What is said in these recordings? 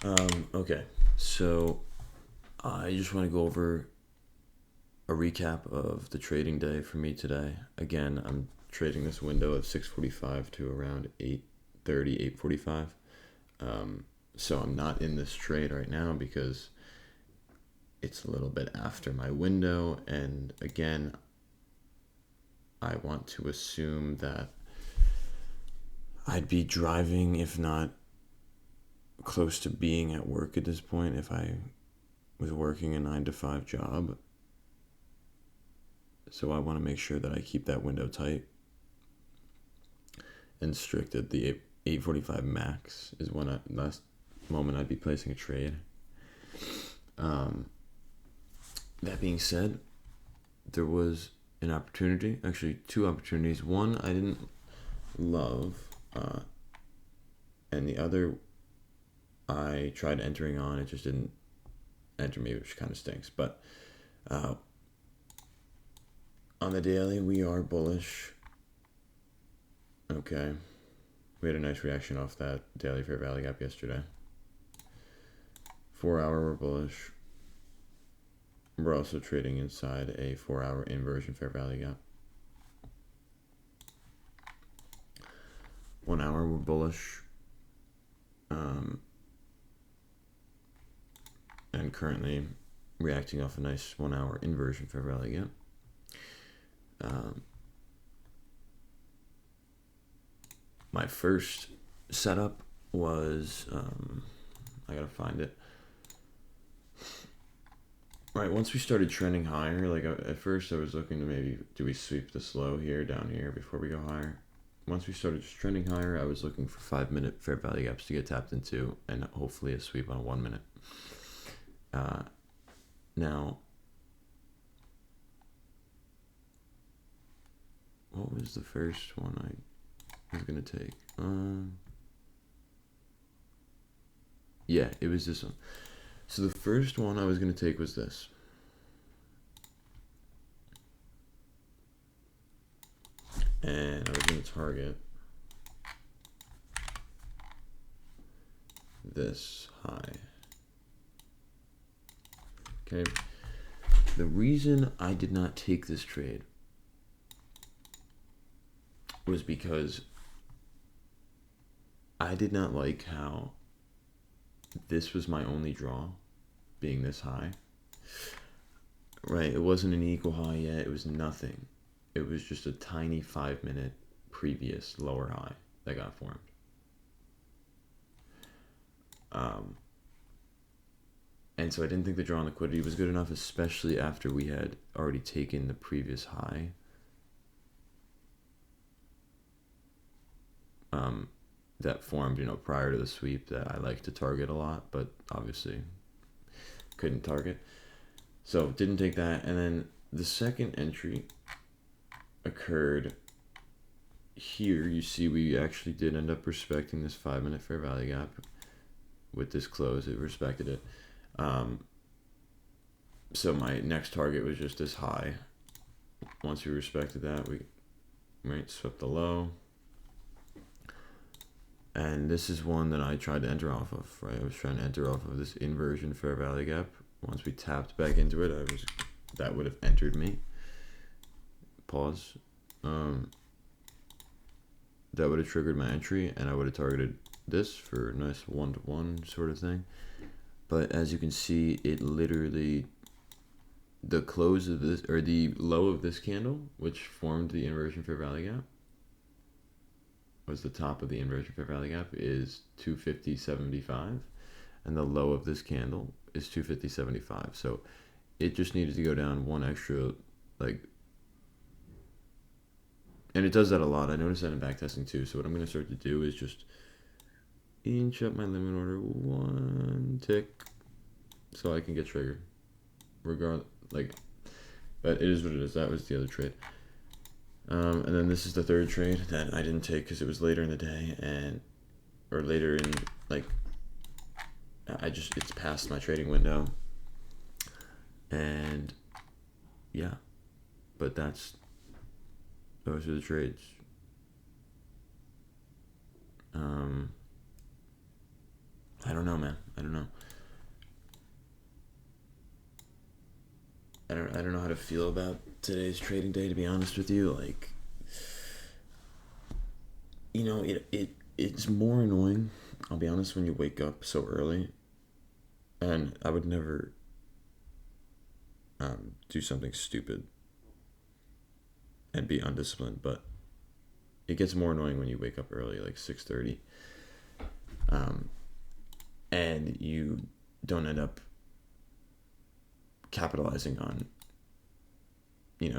Okay, so I just want to go over a recap of the trading day for me today. Again, I'm trading this window of 6:45 to around 8:30, 8:45. So I'm not in this trade right now because it's a little bit after my window, and again, I want to assume that I'd be driving, if not close to being at work at this point, if I was working a 9 to 5 job. So I want to make sure that I keep that window tight and strict at the 8:45 max is when last moment I'd be placing a trade. That being said, there was an opportunity, actually two opportunities. One I didn't love, and the other I tried entering on. It just didn't enter me, which kind of stinks. But on the daily, we are bullish. Okay. We had a nice reaction off that daily fair value gap yesterday. 4 hour, we're bullish. We're also trading inside a 4 hour inversion fair value gap. 1 hour, we're bullish. And currently reacting off a nice 1 hour inversion fair value gap. My first setup was, I gotta find it. Right, once we started trending higher, like at first I was looking to maybe, do we sweep this low here, down here, before we go higher? Once we started just trending higher, I was looking for 5-minute fair value gaps to get tapped into, and hopefully a sweep on a 1 minute. Now, what was the first one I was gonna take? Yeah, it was this one. So the first one I was gonna take was this. And I was gonna target this high. Okay. The reason I did not take this trade was because I did not like how this was my only draw, being this high. Right, it wasn't an equal high yet, it was nothing. It was just a tiny 5-minute previous lower high that got formed. And so I didn't think the draw on liquidity was good enough, especially after we had already taken the previous high. That formed, prior to the sweep that I like to target a lot, but obviously couldn't target. So didn't take that. And then the second entry occurred here. You see we actually did end up respecting this 5-minute fair value gap with this close. It respected it. So my next target was just this high. Once we respected that, we swept the low. And this is one that I tried to enter off of, right? I was trying to enter off of this inversion fair value gap. Once we tapped back into it, that would have entered me. Pause. That would have triggered my entry, and I would have targeted this for a nice 1-to-1 sort of thing. But as you can see, it literally, the close of this, or the low of this candle, which formed the inversion fair value gap, was the top of the inversion fair value gap, is 250.75, and the low of this candle is 250.75. So it just needed to go down one extra, and it does that a lot. I noticed that in backtesting too. So what I'm going to start to do is just inch up my limit order one tick so I can get triggered. But it is what it is. That was the other trade. And then this is the third trade that I didn't take because it was later in the day, or later in, it's past my trading window. And yeah, but those are the trades. I don't know, man. I don't know. I don't know how to feel about today's trading day, to be honest with you. Like, it's more annoying, I'll be honest, when you wake up so early. And I would never do something stupid and be undisciplined, but it gets more annoying when you wake up early, like 6:30, and you don't end up capitalizing on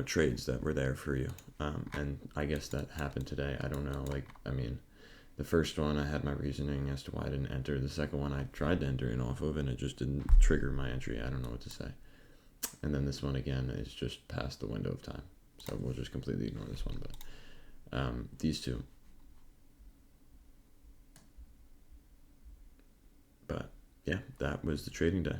trades that were there for you. And I guess that happened today. I don't know. Like, I mean, the first one I had my reasoning as to why I didn't enter. The second one I tried to enter in off of, and it just didn't trigger my entry. I don't know what to say. And then this one again is just past the window of time, so we'll just completely ignore this one. But these two. But yeah, that was the trading day.